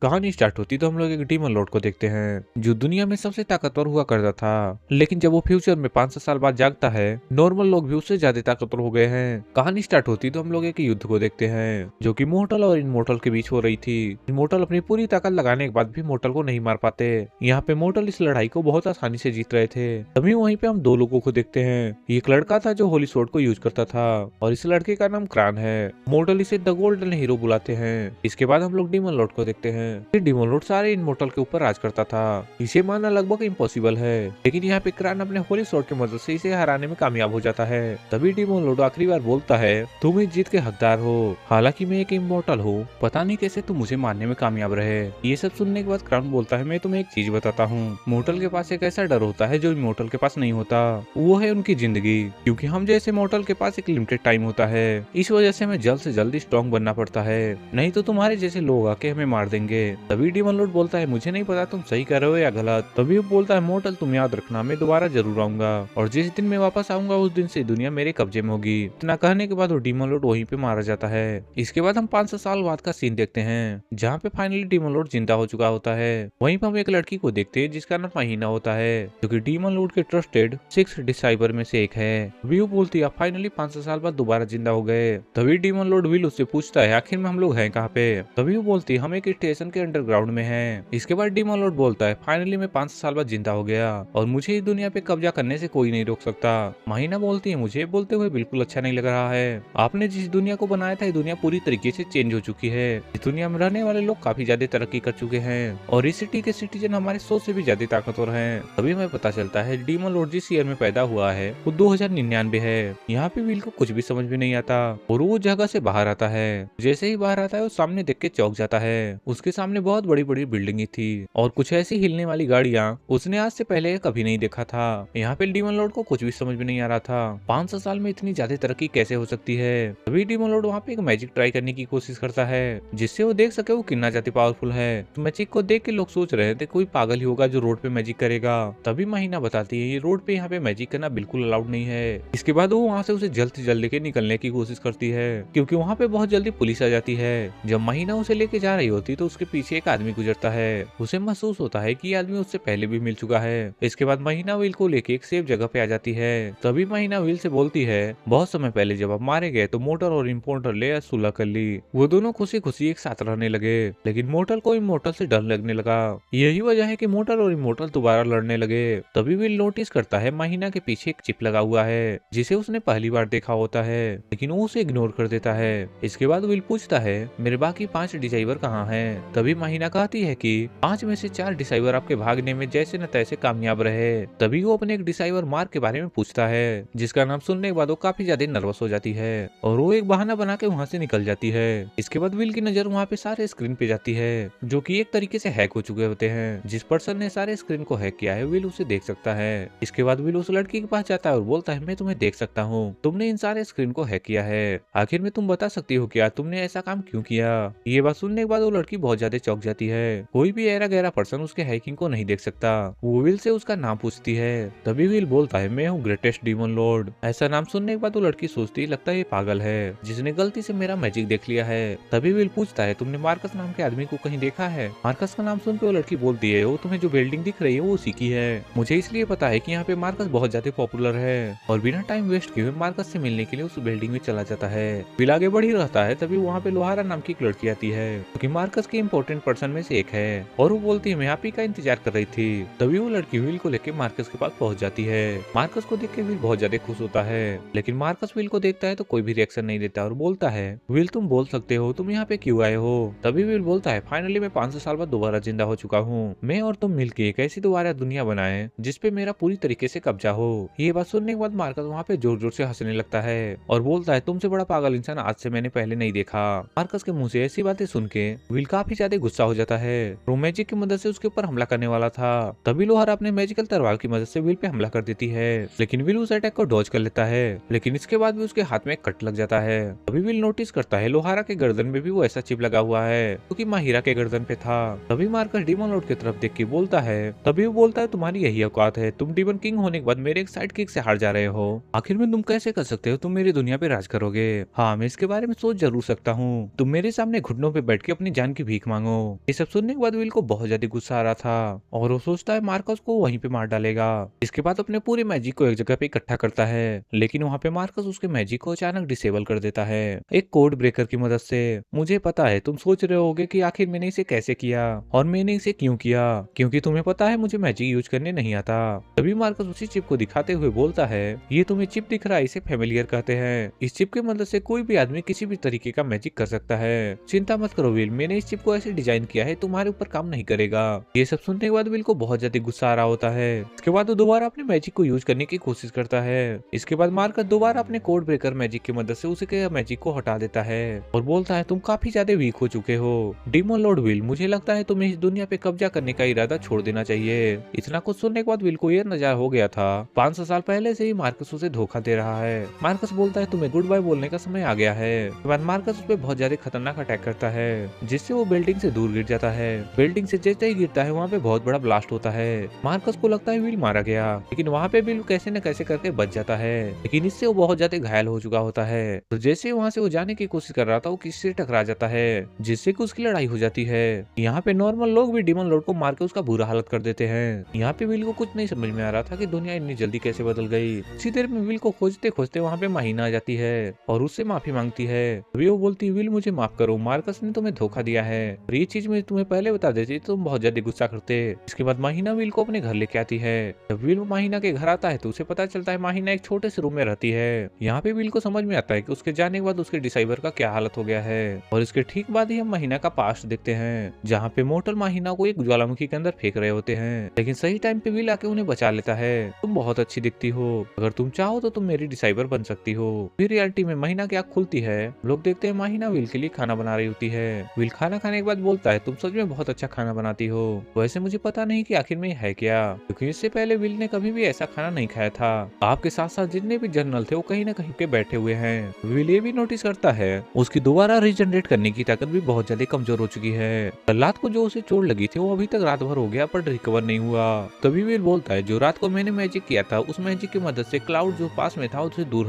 कहानी स्टार्ट होती तो हम लोग एक डीमन लॉर्ड को देखते हैं जो दुनिया में सबसे ताकतवर हुआ करता था। लेकिन जब वो फ्यूचर में 500 साल बाद जागता है, नॉर्मल लोग भी उससे ज्यादा ताकतवर हो गए हैं। कहानी स्टार्ट होती तो हम लोग एक युद्ध को देखते हैं जो कि मोर्टल और इनमोर्टल के बीच हो रही थी। इनमोर्टल अपनी पूरी ताकत लगाने के बाद भी मोर्टल को नहीं मार पाते। यहाँ पे मोर्टल इस लड़ाई को बहुत आसानी से जीत रहे थे। तभी वहीं पे हम दो लोगों को देखते हैं। एक लड़का था जो होली स्वॉर्ड को यूज करता था और इस लड़के का नाम क्रान है। मोर्टल इसे द गोल्डन हीरो बुलाते हैं। इसके बाद हम लोग डीमन लॉर्ड को देखते हैं। फिर डीमन लॉर्ड सारे इनमोर्टल के ऊपर राज करता था। इसे मानना लगभग इम्पॉसिबल है, लेकिन यहाँ पे क्रान अपने होली स्वॉर्ड की मदद से इसे हराने में कामयाब हो जाता है। तभी डीमन लॉर्ड आखिरी बार बोलता है, तुम इस जीत के हकदार हो, हालांकि मैं एक इमोर्टल हूँ, पता नहीं कैसे तुम मुझे मारने में कामयाब रहे। ये सब सुनने के बाद क्रान बोलता है, मैं तुम्हें एक चीज बताता हूँ, मोर्टल के पास एक ऐसा डर होता है जो इमोर्टल के पास नहीं होता, वो है उनकी जिंदगी। क्योंकि हम जैसे मोर्टल के पास एक लिमिटेड टाइम होता है, इस वजह से हमें जल्द से जल्द स्ट्रॉन्ग बनना पड़ता है, नहीं तो तुम्हारे जैसे लोग आके हमें मार देंगे। तभी डीमन लॉर्ड बोलता है, मुझे नहीं पता तुम सही कर रहे हो या गलत। तभी वो बोलता है, मोर्टल तुम याद रखना, मैं दोबारा जरूर आऊंगा और जिस दिन मैं वापस आऊंगा उस दिन से दुनिया मेरे कब्जे में होगी। इतना कहने के बाद वो डीमन लॉर्ड वहीं पे मारा जाता है। इसके बाद हम 500 साल बाद का सीन देखते हैं जहाँ पे फाइनली डीमन लॉर्ड जिंदा हो चुका होता है। वहीं पे हम एक लड़की को देखते हैं जिसका नाम महीना होता है, जो कि डीमन लॉर्ड के ट्रस्टेड 6 डिसाइबर में से एक है। तभी वो बोलती है, फाइनली 500 साल बाद दोबारा जिंदा हो गए। तभी डीमन लॉर्ड विल उससे पूछता है, आखिर में हम लोग हैं कहाँ पे। तभी वो बोलती है, हम एक स्टेशन के अंडरग्राउंड में हैं। इसके बाद डीमन लॉर्ड बोलता है, फाइनली मैं 500 साल बाद जिंदा हो गया और मुझे इस दुनिया पे कब्जा करने से कोई नहीं रोक सकता। महीना बोलती है, मुझे बोलते हुए बिल्कुल अच्छा नहीं लग रहा है, आपने जिस दुनिया को बनाया था ये दुनिया पूरी तरीके से चेंज हो चुकी है। इस दुनिया में रहने वाले लोग काफी ज्यादा तरक्की कर चुके हैं और इस सिटी के सिटीजन हमारे 100 से भी ज्यादा ताकतवर हैं। तभी हमें पता चलता है डीमन लॉर्ड जिस ईयर में पैदा हुआ है वो 2099 है। यहाँ पे विल को कुछ भी समझ में नहीं आता और वो जगह से बाहर आता है। जैसे ही बाहर आता है वो सामने देख के चौंक जाता है। उसके सामने बहुत बड़ी बड़ी बिल्डिंग थी और कुछ ऐसी हिलने वाली गाड़ियां उसने आज से पहले कभी नहीं देखा था। यहाँ पे डीमन लॉर्ड को कुछ भी समझ में नहीं आ रहा था, 500 साल में इतनी ज्यादा तरक्की कैसे हो सकती है। तभी डीमन लॉर्ड वहाँ पे एक मैजिक ट्राई करने की कोशिश करता है जिससे वो देख सके वो कितना ज्यादा पावरफुल है। तो मैजिक को देख के लोग सोच रहे थे कोई पागल ही होगा जो रोड पे मैजिक करेगा। तभी महीना बताती है, ये रोड पे यहाँ पे मैजिक करना बिल्कुल अलाउड नहीं है। इसके बाद वो वहाँ से उसे जल्द से जल्द लेके निकलने की कोशिश करती है क्योंकि वहाँ पे बहुत जल्दी पुलिस आ जाती है। जब महीना उसे लेके जा रही होती तो उसके पीछे एक आदमी गुजरता है। उसे महसूस होता है कि ये आदमी उससे पहले भी मिल चुका है। इसके बाद महीना विल को लेके एक सेफ जगह पे आ जाती है। तभी महीना विल से बोलती है, बहुत समय पहले जब आप मारे गए तो मोर्टल और इम्पोर्टल ले सुलह कर ली। वो दोनों खुशी खुशी एक साथ रहने लगे, लेकिन मोर्टल को इमोर्टल से डर लगने लगा। यही वजह है कि मोर्टल और इमोर्टल दोबारा लड़ने लगे। तभी विल नोटिस करता है महीना के पीछे एक चिप लगा हुआ है जिसे उसने पहली बार देखा होता है, लेकिन वो उसे इग्नोर कर देता है। इसके बाद विल पूछता है, मेरे बाकी 5 डिसाइवर कहाँ हैं? तभी महीना कहती है कि 5 में से 4 डिसाइवर आपके भागने में जैसे न तैसे कामयाब रहे। तभी वो अपने एक डिसाइवर मार्क के बारे में पूछता है जिसका नाम सुनने के बाद वो काफी ज्यादा नर्वस हो जाती है और वो एक बहाना बना के वहाँ से निकल जाती है। इसके बाद विल की नजर वहाँ पे सारे स्क्रीन पे जाती है जो कि एक तरीके से हैक हो चुके होते हैं। जिस पर्सन ने सारे स्क्रीन को हैक किया है विल उसे देख सकता है। इसके बाद विल उस लड़की के पास जाता है और बोलता है, मैं तुम्हें देख सकता हूँ, तुमने इन सारे स्क्रीन को हैक किया है, आखिर में तुम बता सकती हो क्या तुमने ऐसा काम क्यों किया। ये बात सुनने के बाद वो लड़की बहुत ज्यादा चौंक जाती है। कोई भी ऐरा गहरा पर्सन उसके हैकिंग को नहीं देख सकता। वो विल से उसका नाम पूछती है। तभी विल बोलता है, मैं हूँ ग्रेटेस्ट डीमन लॉर्ड। ऐसा नाम सुनने के बाद वो लड़की सोचती है, लगता है ये पागल है जिसने गलती से मेरा मैजिक देख लिया है। तभी विल पूछता है, तुमने मार्कस नाम के आदमी को कहीं देखा है? मार्कस का नाम सुन के वो लड़की बोलती है, वो तुम्हें जो बिल्डिंग दिख रही है वो उसी की है, मुझे इसलिए पता है कि यहाँ पे मार्कस बहुत ज्यादा पॉपुलर है। और बिना टाइम वेस्ट किए मार्कस से मिलने के लिए उस बिल्डिंग में चला जाता है। विल आगे बढ़ ही रहता है। तभी वहाँ पे लोहारा नाम की एक लड़की आती है जो कि मार्कस के इंपॉर्टेंट पर्सन में से एक है और वो बोलती है, मैं आप ही का इंतजार कर रही थी। तभी वो लड़की विल को लेकर मार्कस के पास पहुंच जाती है। मार्कस को देख के विल बहुत ज्यादा खुश होता है, लेकिन मार्कस विल को देखता है तो कोई भी रिएक्शन नहीं देता और बोलता है, विल तुम बोल सकते हो तुम यहाँ पे क्यों आए हो। तभी विल बोलता है, फाइनली मैं 500 साल बाद दोबारा जिंदा हो चुका हूँ, मैं और तुम मिलके एक ऐसी दोबारा दुनिया बनाए जिसपे मेरा पूरी तरीके से कब्जा हो। ये बात सुनने के बाद मार्कस वहाँ पे जोर जोर से हंसने लगता है और बोलता है, तुमसे बड़ा पागल इंसान आज से मैंने पहले नहीं देखा। मार्कस के मुंह से ऐसी बातें सुन के विल काफी ज्यादा गुस्सा हो जाता है। वो मैजिक की मदद से उसके ऊपर हमला करने वाला था। तभी लोहारा अपने मैजिकल तलवार की मदद से विल पे हमला कर देती है, लेकिन विल उस अटैक को डॉज कर लेता है, लेकिन इसके बाद भी उसके हाथ में कट लग जाता है। तभी विल नोटिस करता है लोहारा के गर्दन में भी वो ऐसा चिप लगा हुआ है क्योंकि माहिरा के गर्दन पे था। तभी मार्कस डीमन लॉर्ड की तरफ देख के बोलता है, तभी वो बोलता है, तुम्हारी यही औकात है, तुम डीमन किंग होने के बाद मेरे एक साइड किक से हार जा रहे हो, आखिर में तुम कैसे कर सकते हो, तुम मेरी दुनिया पे राज करोगे। हाँ मैं इसके बारे में सोच जरूर सकता हूँ, तुम मेरे सामने घुटनों पे बैठ के अपनी जान की भीख भीख मांगो। ये सब सुनने के बाद विल को बहुत ज्यादा गुस्सा आ रहा था और वो सोचता है मार्कस को वहीं पे मार डालेगा। इसके बाद अपने पूरे मैजिक को एक जगह पे इकट्ठा करता है, लेकिन वहाँ पे मार्कस उसके मैजिक को अचानक डिसेबल कर देता है एक कोड ब्रेकर की मदद से। मुझे पता है तुम सोच रहे होगे कि आखिर मैंने इसे कैसे किया और मैंने इसे क्यों किया, क्योंकि तुम्हें पता है मुझे मैजिक यूज करने नहीं आता। तभी मार्कस उसी चिप को दिखाते हुए बोलता है ये तुम्हें चिप दिख रहा है, इसे फेमिलियर कहते हैं। इस चिप की मदद से कोई भी आदमी किसी भी तरीके का मैजिक कर सकता है। चिंता मत करो विल, मैंने इस चिप को ऐसे डिजाइन किया है तुम्हारे ऊपर काम नहीं करेगा। ये सब सुनने के बाद विल को बहुत ज्यादा गुस्सा आ रहा होता है। इसके बाद वो दोबारा अपने मैजिक को यूज करने की कोशिश करता है। इसके बाद मार्कस दोबारा अपने कोड ब्रेकर मैजिक की मदद से उसके मैजिक को हटा देता है और बोलता है तुम काफी ज्यादा वीक हो चुके हो डीमन लॉर्ड विल, मुझे लगता है तुम्हें इस दुनिया पे कब्जा करने का इरादा छोड़ देना चाहिए। इतना कुछ सुनने के बाद विल को यह नजर हो गया था 500 साल पहले से ही मार्कस उसे धोखा दे रहा है। मार्कस बोलता है तुम्हें गुड बाय बोलने का समय आ गया है। उसके बाद मार्कस उस पर बहुत ज्यादा खतरनाक अटैक करता है जिससे वो बिल्डिंग से दूर गिर जाता है। बिल्डिंग से जैसे ही गिरता है वहाँ पे बहुत बड़ा ब्लास्ट होता है। मार्कस को लगता है विल मारा गया, लेकिन वहाँ पे विल कैसे न कैसे करके बच जाता है, लेकिन इससे वो बहुत ज्यादा घायल हो चुका होता है। तो जैसे वहाँ से वो जाने की कोशिश कर रहा था वो किसी से टकरा जाता है जिससे कि उसकी लड़ाई हो जाती है। यहाँ पे नॉर्मल लोग भी डीमन लॉर्ड को मार के उसका बुरा हालत कर देते हैं। यहाँ पे विल को कुछ नहीं समझ में आ रहा था कि दुनिया इतनी जल्दी कैसे बदल गई। इसी देर में विल को खोजते खोजते वहाँ पे माहिना आ जाती है और उससे माफी मांगती है। तभी वो बोलती विल मुझे माफ करो, मार्कस ने तुम्हें धोखा दिया है और ये चीज मैं तुम्हें पहले बता देती तो तुम बहुत ज्यादा गुस्सा करते। इसके बाद माहिना विल को अपने घर लेके आती है। जब विल माहिना के घर आता है तो उसे पता चलता है माहिना एक छोटे से रूम में रहती है। यहाँ पे विल को समझ में आता है कि उसके जाने के बाद उसके डिसाइबर का क्या हालत हो गया है और इसके ठीक बाद ही हम माहिना का पास्ट देखते हैं जहाँ पे मोटल माहिना को एक ज्वालामुखी के अंदर फेंक रहे होते हैं, लेकिन सही टाइम पे विल आके उन्हें बचा लेता है। तुम बहुत अच्छी दिखती हो, अगर तुम चाहो तो तुम मेरी डिसाइबर बन सकती हो। फिर रियलिटी में माहिना की आँख खुलती है, लोग देखते हैं माहिना विल के लिए खाना बना रही होती है। विल खाना खाने के बाद बोलता है तुम सच में बहुत अच्छा खाना बनाती हो, वैसे मुझे पता नहीं कि आखिर में है क्या, क्योंकि इससे पहले विल ने कभी भी ऐसा खाना नहीं खाया था। आपके साथ साथ जितने भी जनरल थे वो कहीं ना कहीं पे बैठे हुए हैं। विल ये भी नोटिस करता है उसकी दोबारा रीजनरेट करने की ताकत भी बहुत ज्यादा कमजोर हो चुकी है। रात को जो उसे चोट लगी थी वो अभी तक रात भर हो गया पर रिकवर नहीं हुआ। तभी विल बोलता है जो रात को मैंने मैजिक किया था उस मैजिक की मदद से क्लाउड जो पास में था उससे दूर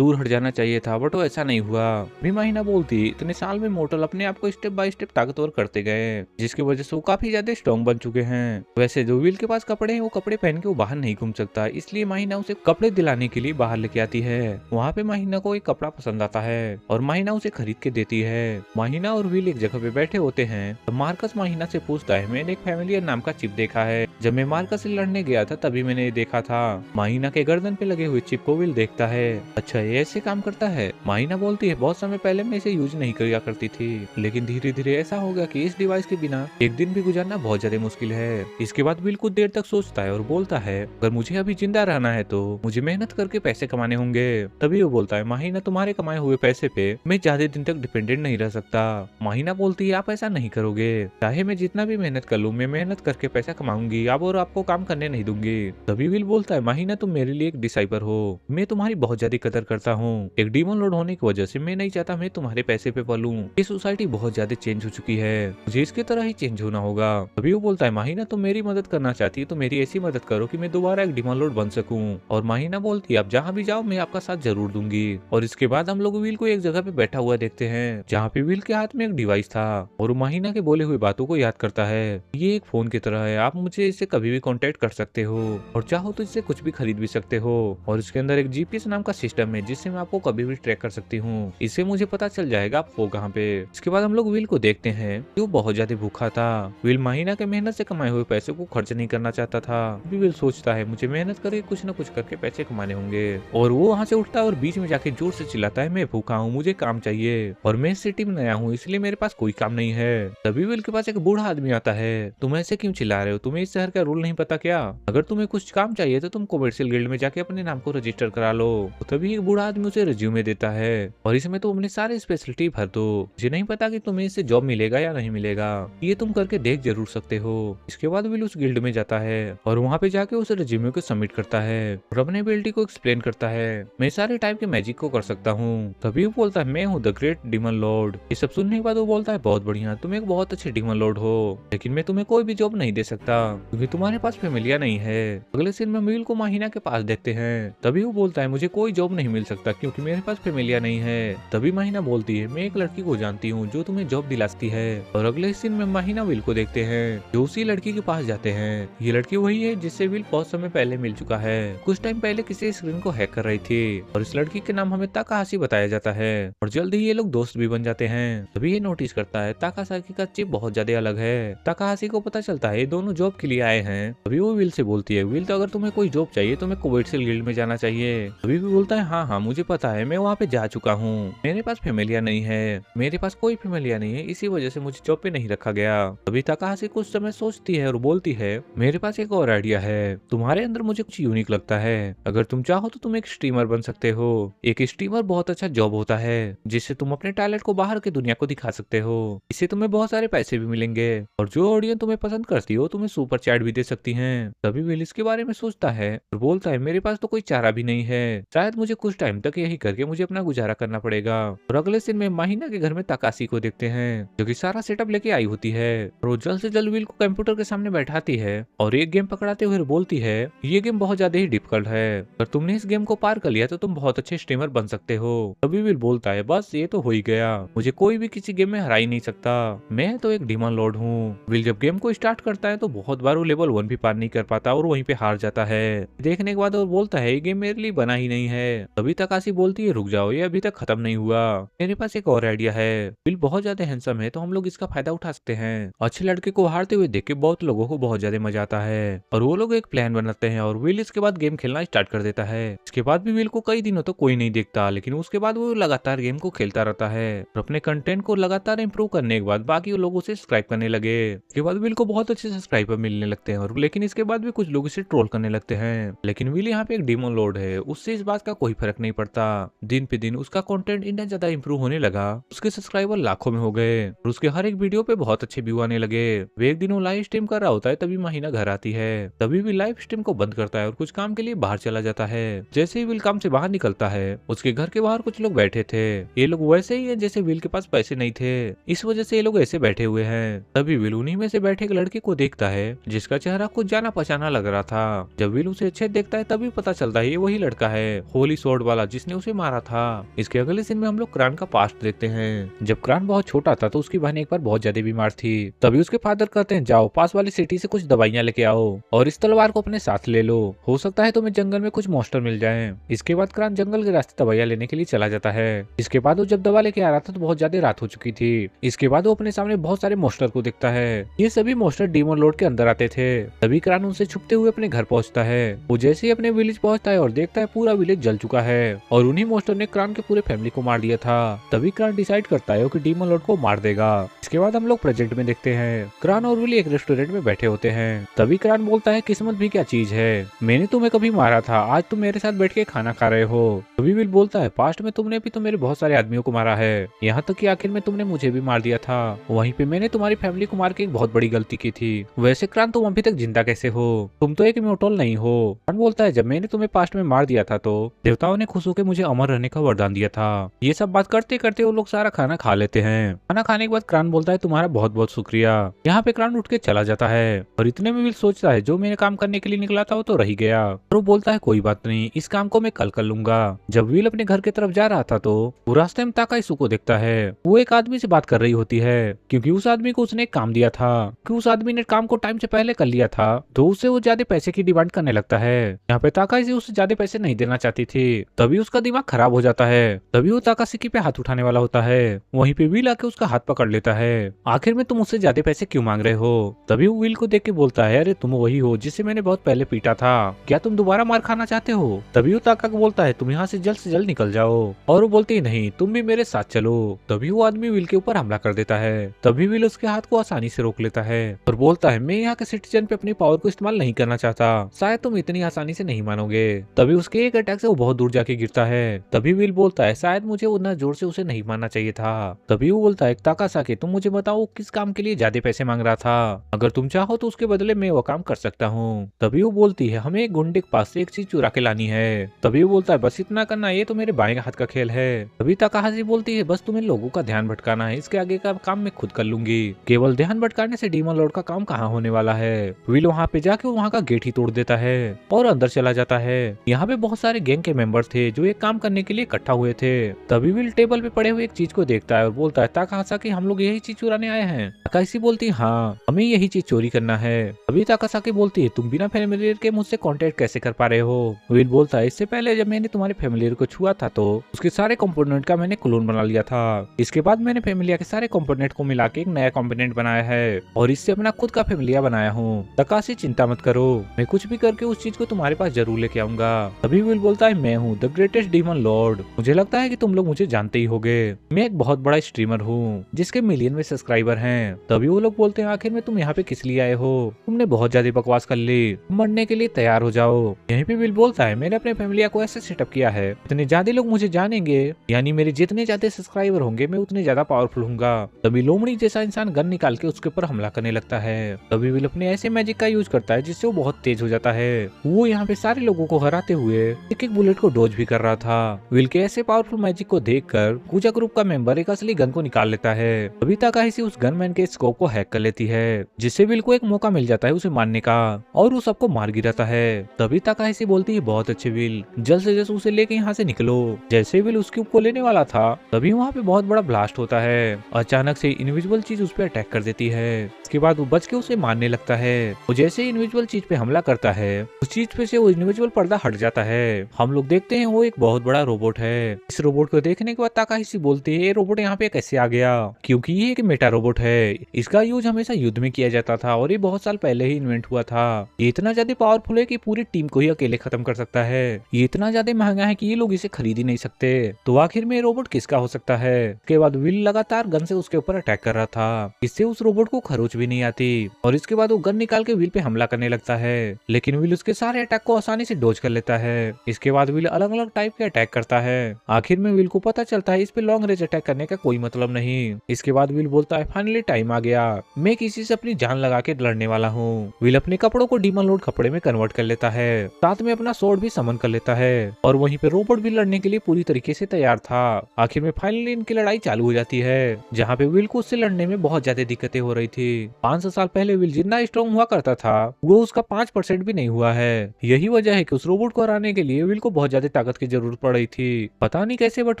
हट जाना चाहिए था, बट वो ऐसा नहीं हुआ। भी माहिना बोलती इतने साल में मोटल अपने आप को स्टेप बाय स्टेप ताकतवर करते गए जिसकी वजह से वो काफी ज्यादा स्ट्रॉन्ग बन चुके हैं। वैसे जो विल के पास कपड़े हैं वो कपड़े पहन के वो बाहर नहीं घूम सकता, इसलिए माहिना उसे कपड़े दिलाने के लिए बाहर लेके आती है। वहाँ पे माहिना को एक कपड़ा पसंद आता है और माहिना उसे खरीद के देती है। माहिना और विल एक जगह पे बैठे होते हैं तो मार्कस माहिना से पूछता है मैंने एक फैमिलियर नाम का चिप देखा है, जब मैं मार्कस से लड़ने गया था तभी मैंने ये देखा था। माहिना के गर्दन पे लगे हुए चिप को विल देखता है, अच्छा ये ऐसे काम करता है। माहिना बोलती है बहुत समय पहले मैं इसे यूज नहीं किया करती थी, लेकिन धीरे धीरे ऐसा हो गया कि इस डिवाइस के बिना एक दिन भी गुजारना बहुत ज्यादा मुश्किल है। इसके बाद विल कुछ देर तक सोचता है और बोलता है अगर मुझे अभी जिंदा रहना है तो मुझे मेहनत करके पैसे कमाने होंगे। तभी वो बोलता है माहिना तुम्हारे कमाए हुए पैसे पे मैं ज्यादा दिन तक डिपेंडेंट नहीं रह सकता। माहिना बोलती है आप ऐसा नहीं करोगे, चाहे मैं जितना भी मेहनत कर लूँ मैं मेहनत करके पैसा कमाऊंगी अब और आपको काम करने नहीं दूंगी। तभी विल बोलता है माहिना तुम मेरे लिए एक डिसाइपर हो, मैं तुम्हारी बहुत ज्यादा कदर करता हूँ, एक डीमन लॉर्ड होने की वजह से मैं नहीं चाहता मैं तुम्हारे पैसे पे पलूं। ये सोसाइटी बहुत ज्यादा चेंज हो चुकी है, मुझे इसके तरह ही चेंज होना होगा। तभी वो बोलता है माहिना तुम मेरी मदद करना चाहती है तो मेरी ऐसी मदद करो कि मैं दोबारा एक डीमन लॉर्ड बन सकूं। और माहिना बोलती है आप जहाँ भी जाओ मैं आपका साथ जरूर दूंगी। और इसके बाद हम लोग विल को एक जगह पे बैठा हुआ देखते हैं जहाँ पे विल के हाथ में एक डिवाइस था और वो माहिना के बोले हुए बातों को याद करता है। ये एक फोन की तरह है, आप मुझे इससे कभी भी कॉन्टेक्ट कर सकते हो और चाहो तो इससे कुछ भी खरीद भी सकते हो और इसके अंदर एक जीपीएस नाम का सिस्टम है जिससे मैं आपको कभी भी ट्रैक कर सकती हूँ, इससे मुझे पता चल जाएगा आप हो कहाँ पे। इसके बाद हम लोग विल को देखते हैं जो बहुत ज्यादा भूखा था। विल माहिना के मेहनत से कमाए हुए पैसे को खर्च नहीं करना चाहता था। अभी विल सोचता है मुझे मेहनत करके कुछ न कुछ करके पैसे कमाने होंगे और वो वहाँ से उठता है और बीच में जाके जोर से चिल्लाता है मैं भूखा हूँ, मुझे काम चाहिए और मैं इस सिटी में नया हूँ इसलिए मेरे पास कोई काम नहीं है। तभी विल के पास एक बूढ़ा आदमी आता है, तुम ऐसे क्यों चिल्ला रहे हो, तुम्हें इस शहर का रूल नहीं पता क्या, अगर तुम्हें कुछ काम चाहिए तो तुम कमर्शियल गिल्ड में जाके अपने नाम को रजिस्टर करा लो। तो तभी एक बूढ़ा आदमी उसे रिज्यूमे देता है और इसमें तुम अपने सारे स्पेशलिटी भर दो, मुझे नहीं पता कि तुम्हें इससे जॉब मिलेगा या नहीं मिलेगा, ये तुम करके देख जरूर सकते हो। इसके बाद विल उस गिल्ड में जाता है और वहाँ पे जाके उस रिज्यूमे को सबमिट करता है और अपने एबिलिटी को एक्सप्लेन करता है, मैं सारे टाइप के मैजिक को कर सकता हूँ। तभी वो बोलता है मैं हूँ द ग्रेट डीमन लॉर्ड। ये सब सुनने के बाद वो बोलता है बहुत बढ़िया, तुम एक बहुत अच्छे डीमन लॉर्ड हो, लेकिन मैं तुम्हें कोई भी जॉब नहीं दे सकता क्योंकि तुम्हारे पास फैमिलिया नहीं है। अगले सीन में विल को माहिना के पास देखते हैं। तभी वो बोलता है मुझे कोई जॉब नहीं मिल सकता क्योंकि मेरे पास फैमिलिया नहीं है। तभी माहिना बोलती है मैं एक लड़की को जानती हूँ जो तुम्हें जॉब दिला सकती है और अगले सीन में माहिना विल को देखते हैं जो उसी लड़की के पास जाते हैं। ये लड़की वही है जिससे विल बहुत समय पहले मिल चुका है। कुछ टाइम पहले किसी स्क्रीन को हैक कर रही थी और इस लड़की के नाम हमें ताकाहाशी बताया जाता है और जल्द ही ये लोग दोस्त भी बन जाते हैं। तभी ये नोटिस करता है ताकासाकी का चिप बहुत ज्यादा अलग है। ताकाहाशी को पता चलता है ये दोनों जॉब के लिए आए हैं। तभी वो विल से बोलती है, विल तो अगर तुम्हें कोई जॉब चाहिए तो मैं कोवेट्सिल गिल्ड में जाना चाहिए। तभी भी बोलता है हाँ मुझे पता है, मैं वहाँ पे जा चुका हूँ। मेरे पास फैमिलिया नहीं है, मेरे पास कोई फैमिलिया नहीं है, इसी वजह से मुझे जॉब पे नहीं रखा गया। तभी ताकाहाशी कुछ समय सोचती है और बोलती है, मेरे पास एक और आइडिया है, तुम्हारे अंदर मुझे कुछ यूनिक लगता है। अगर तुम चाहो तो तुम एक स्ट्रीमर बन सकते हो। एक स्ट्रीमर बहुत अच्छा जॉब होता है जिससे तुम अपने टैलेंट को बाहर की दुनिया को दिखा सकते हो। इससे तुम्हें बहुत सारे पैसे भी मिलेंगे और जो ऑडियंस तुम्हें पसंद करती हो तुम्हें सुपर चैट भी दे सकती हैं। तभी विल इसके बारे में सोचता है और बोलता है, मेरे पास तो कोई चारा भी नहीं है, शायद मुझे कुछ टाइम तक यही करके मुझे अपना गुजारा करना पड़ेगा। और अगले दिन में माहिना के घर में ताकाशी को देखते हैं जो कि सारा सेटअप लेके आई होती है और वो जल्द से जल्द विल को कंप्यूटर के सामने बैठाती है और एक गेम पकड़ाते हुए बोलती है, ये गेम बहुत ज्यादा ही डिफिकल्ट है, अगर तुमने इस गेम को पार कर लिया तो तुम बहुत अच्छे स्ट्रीमर बन सकते हो। तभी विल बोलता है, बस ये तो हो ही गया, मुझे कोई भी किसी गेम में हरा ही नहीं सकता, मैं तो एक डीमन लॉर्ड हूँ। विल जब गेम को स्टार्ट करता है तो बहुत बार वो लेवल 1 भी पार नहीं कर पाता और वहीं पे हार जाता है। देखने के बाद वो बोलता है, ये गेम मेरे लिए बना ही नहीं है। तभी ताकाशी बोलती है, रुक जाओ, ये अभी तक खत्म नहीं हुआ, मेरे पास एक और आइडिया है। विल बहुत ज्यादा हैंडसम है तो हम लोग इसका फायदा उठा सकते हैं। अच्छे लड़के को हारते हुए देख के बहुत लोगों को बहुत ज्यादा मजा आता है और वो लोग एक प्लान बनाते हैं और विल इसके बाद गेम खेलना स्टार्ट कर देता है। इसके बाद भी विल को कई दिनों तक कोई नहीं देखता, लेकिन उसके बाद वो लगातार गेम को खेलता रहता है और अपने कंटेंट को लगातार इंप्रूव करने के बाद बाकी लोगों से सब्सक्राइब करने लगे। इसके बाद विल को बहुत अच्छे सब्सक्राइबर मिलने लगते हैं और लेकिन इसके बाद भी कुछ लोग इसे ट्रोल करने लगते हैं। लेकिन विल यहाँ पे एक डीमन लॉर्ड है, उससे इस बात का कोई फर्क नहीं पड़ता। दिन पे दिन उसका कंटेंट इतना ज्यादा इंप्रूव होने लगा, उसके सब्सक्राइबर लाखों में हो गए और उसके हर एक वीडियो पे बहुत अच्छे व्यू आने लगे। वे एक दिन वो लाइव स्ट्रीम कर रहा होता है तभी माहिना घर आती है। तभी भी लाइव स्ट्रीम को बंद करता है और कुछ काम के लिए बाहर चला जाता है। जैसे ही विल काम से बाहर निकलता है उसके घर के बाहर कुछ लोग बैठे थे। ये लोग वैसे ही है जैसे विल के पास पैसे नहीं थे, इस वजह से ये लोग ऐसे बैठे हुए हैं। तभी विल उन्हीं में से बैठे एक लड़के को देखता है जिसका चेहरा कुछ जाना पहचाना लग रहा था। जब विल उसे अच्छे देखता है तभी पता चलता है ये वही लड़का है, होली स्वॉर्ड वाला जिसने उसे मारा था। इसके अगले सीन में हम लोग क्रान का पास्ट देखते हैं। जब क्रान बहुत छोटा था तो उसकी बहन एक बार बहुत ज्यादा बीमार थी। तभी उसके फादर कहते हैं, जाओ पास वाली सिटी से कुछ दवाइयां लेके आओ और इस तलवार को अपने साथ ले लो, हो सकता है तुम्हें जंगल में कुछ मॉन्स्टर मिल जाए। इसके बाद क्रान जंगल के रास्ते दवाइयां लेने के लिए चला जाता है। इसके बाद वो जब दवा लेके आ रहा था तो बहुत ज्यादा रात हो चुकी थी। इसके बाद वो अपने सामने बहुत सारे मॉन्स्टर को देखता है। ये सभी मॉन्स्टर डीमन लॉर्ड के अंदर आते थे। तभी क्रान उनसे छुपते हुए अपने घर पहुंचता है। वो जैसे ही अपने विलेज पहुंचता है और देखता है पूरा विलेज जल चुका है और उन्हीं मॉन्स्टर ने क्रान के पूरे फैमिली को मार दिया था। तभी क्रान डिसाइड करता है कि डीमन लॉर्ड को मार देगा। इसके बाद हम लोग प्रेजेंट में देखते हैं क्रान और विली एक रेस्टोरेंट में बैठे होते हैं। तभी क्रान बोलता है, किस्मत भी क्या चीज है, मैंने तुम्हें कभी मारा था, आज तुम मेरे साथ बैठ के खाना खा रहे हो। तभी विल बोलता है, पास्ट में तुमने भी तो मेरे बहुत सारे आदमियों को मारा है, यहाँ तक कि आखिर में तुमने मुझे भी मार दिया था। वहीं पे मैंने तुम्हारी फैमिली को मार के एक बहुत बड़ी गलती की थी। वैसे क्रान तुम अभी तक जिंदा कैसे हो, तुम तो एक इमोर्टल नहीं हो। क्रान बोलता है, जब मैंने तुम्हें पास्ट में मार दिया था तो देवताओं ने खुश होकर मुझे अमर रहने का वरदान दिया था। ये सब बात करते करते वो लोग सारा खाना खा लेते हैं। खाना खाने के बाद क्रान बोलता है, तुम्हारा बहुत बहुत शुक्रिया। यहाँ पे क्रान उठ के चला जाता है और इतने में विल सोचता है, जो मैंने काम करने के लिए निकला था वो तो रह ही गया। और वो बोलता है, कोई बात नहीं, इस काम को मैं कल कर लूंगा। जब विल अपने घर की तरफ जा रहा था तो वो रास्ते में ताकाइसु को देखता है। वो एक आदमी से बात कर रही होती है क्योंकि उस आदमी को उसने एक काम दिया था कि उस आदमी ने काम को टाइम से पहले कर लिया था तो उससे वो ज्यादा पैसे की डिमांड करने लगता है। यहाँ पे ताकाइसु उससे ज्यादा पैसे नहीं देना चाहती थी। तभी उसका दिमाग खराब हो जाता है। तभी वो ताकाशिकी पे हाथ उठाने वाला होता है। वहीं पे विल आके उसका हाथ पकड़ लेता है। आखिर में तुम उससे ज्यादा पैसे क्यों मांग रहे हो? तभी वो विल को देख के बोलता है, अरे तुम वही हो जिसे मैंने बहुत पहले पीटा था, क्या तुम दोबारा मार खाना चाहते हो? तभी वो ताका को बोलता है, तुम यहाँ से जल्द निकल जाओ। और वो बोलती है, नहीं, तुम भी मेरे साथ चलो। तभी वो आदमी विल के ऊपर हमला कर देता है। तभी विल उसके हाथ को आसानी से रोक लेता है और बोलता है, मैं यहाँ के सिटीजन पे अपनी पावर को इस्तेमाल नहीं करना चाहता, शायद तुम इतनी आसानी से नहीं मानोगे। तभी उसके एक अटैक से वो बहुत दूर जाके गिरता है। तभी विल बोलता है, शायद मुझे उतना जोर से उसे नहीं मारना चाहिए था। तभी वो बोलता है, ताकासाकी, तुम मुझे बताओ किस काम के लिए ज्यादा पैसे मांग रहा था, अगर तुम चाहो तो उसके बदले मैं वो काम कर सकता हूँ। तभी वो बोलती है, हमें एक गुंडे के पास से एक चीज चुरा के लानी है। तभी वो बोलता है, बस इतना करना, ये तो मेरे बाएं हाथ का खेल है। तभी ताकाहाशी बोलती है, बस तुम्हें लोगों का ध्यान भटकाना है, इसके आगे का काम मैं खुद कर लूंगी। केवल ध्यान भटकाने से डीमन लॉर्ड का काम कहाँ होने वाला है। विल वहाँ पे जाके वहाँ का गेट ही तोड़ देता है और अंदर चला जाता है। यहाँ पे बहुत सारे गैंग के मेंबर थे जो एक काम करने के लिए इकट्ठा हुए थे। तभी विल टेबल पे पड़े हुए एक चीज को देखता है और बोलता है, ताकाहाशी, हम हम लोग यही चीज चुराने आए हैं? ताकाहाशी बोलती है हाँ, हमें यही चीज चोरी करना है। अभी ताकासाकी बोलती है तुम बिना फैमिलियर के मुझसे कांटेक्ट कैसे कर पा रहे हो? विल बोलता है इससे पहले जब मैंने तुम्हारे फैमिलियर को छुआ था तो उसके सारे कंपोनेंट का मैंने क्लोन बना लिया था। इसके बाद मैंने फैमिलिया के सारे कंपोनेंट को मिला के एक नया कंपोनेंट बनाया है और इससे अपना खुद का फैमिलिया बनाया हूँ। ताकाशी चिंता मत करो, मैं कुछ भी करके उस चीज को तुम्हारे पास जरूर लेके आऊंगा। तभी विल बोलता है मैं हूँ द ग्रेटेस्ट डीमन लॉर्ड, मुझे लगता है कि तुम लोग मुझे जानते ही होगे। मैं एक बहुत बड़ा स्ट्रीमर हूँ जिसके मिलियन में सब्सक्राइबर हैं। तभी वो लोग बोलते हैं आखिर में तुम यहाँ पे किस लिए आए हो? तुमने बहुत ज्यादा बकवास कर ली, मरने के लिए तैयार हो जाओ। यहीं पे विल बोलता है मैंने अपने फैमिलिया को ऐसे सेटअप किया है इतने ज्यादा लोग मुझे जानेंगे, यानी मेरे जितने ज्यादा सब्सक्राइबर होंगे मैं उतने ज्यादा पावरफुल हूँगा। तभी लोमड़ी जैसा इंसान गन निकाल के उसके ऊपर हमला करने लगता है। तभी विल अपने ऐसे मैजिक का यूज करता है जिससे वो बहुत तेज हो जाता है। वो यहाँ पे सारे लोगों को हराते हुए एक एक बुलेट को डोज भी कर रहा था। विल के ऐसे पावरफुल मैजिक को देखकर कुजा ग्रुप का मेंबर एक असली गन को निकाल लेता है। तभी ताकाहाशी उस गनमैन के स्कोप को हैक कर लेती है जिससे विल को एक मौका मिल जाता है उसे मारने का और वो सबको मार गिराता है। तभी ताकाहाशी बोलती है बहुत अच्छे विल, जल्द से जल्द उसे लेके यहाँ से निकलो। जैसे विल उस क्यूब को लेने वाला था तभी वहाँ पे बहुत बड़ा ब्लास्ट होता है। अचानक से इनविजिबल चीज उस पर अटैक कर देती है। इसके बाद वो बच के उसे मारने लगता है। वो जैसे इनविजिबल चीज पे हमला करता है उस चीज पे से वो इनविजिबल पर्दा हट जाता है। हम लोग देखते हैं वो एक बहुत बड़ा रोबोट है। इस रोबोट को देखने के बाद ताकाहाशी बोलती है ये रोबोट यहाँ पे कैसे आ गया, क्योंकि ये एक मेटा रोबोट है। इसका यूज हमेशा युद्ध में किया जाता था और ये बहुत साल पहले ही इन्वेंट हुआ था। ये इतना ज्यादा पावरफुल है कि पूरी टीम को ही अकेले खत्म कर सकता है। ये इतना ज्यादा महंगा है कि ये लोग इसे खरीद ही नहीं सकते। तो आखिर में रोबोट किसका हो सकता है? इसके बाद विल लगातार गन से उसके ऊपर अटैक कर रहा था, इससे उस रोबोट को खरोच भी नहीं आती और इसके बाद वो गन निकाल के विल पे हमला करने लगता है। लेकिन विल उसके सारे अटैक को आसानी से डोज कर लेता है। इसके बाद विल अलग अलग टाइप के अटैक करता है। आखिर में विल को पता चलता है इस पे लॉन्ग रेंज अटैक करने का कोई मतलब नहीं। इसके बाद विल बोलता है फाइनली टाइम आ गया, मैं किसी से अपनी जान लगा के लड़ने वाला हूँ। विल अपने कपड़ों को डीमन लॉर्ड कपड़े में कन्वर्ट कर लेता है, साथ में अपना स्वॉर्ड भी समन कर लेता है और वहीं पे रोबोट भी लड़ने के लिए पूरी तरीके से तैयार था। आखिर में फाइनली इनकी लड़ाई चालू हो जाती है जहाँ पे विल को उससे लड़ने में बहुत ज्यादा दिक्कतें हो रही थी। 500 साल पहले विल जितना स्ट्रॉन्ग हुआ करता था वो उसका 5% भी नहीं हुआ है। यही वजह है कि उस रोबोट को हराने के लिए विल को बहुत ज्यादा ताकत की जरूरत पड़ रही थी। पता नहीं कैसे बट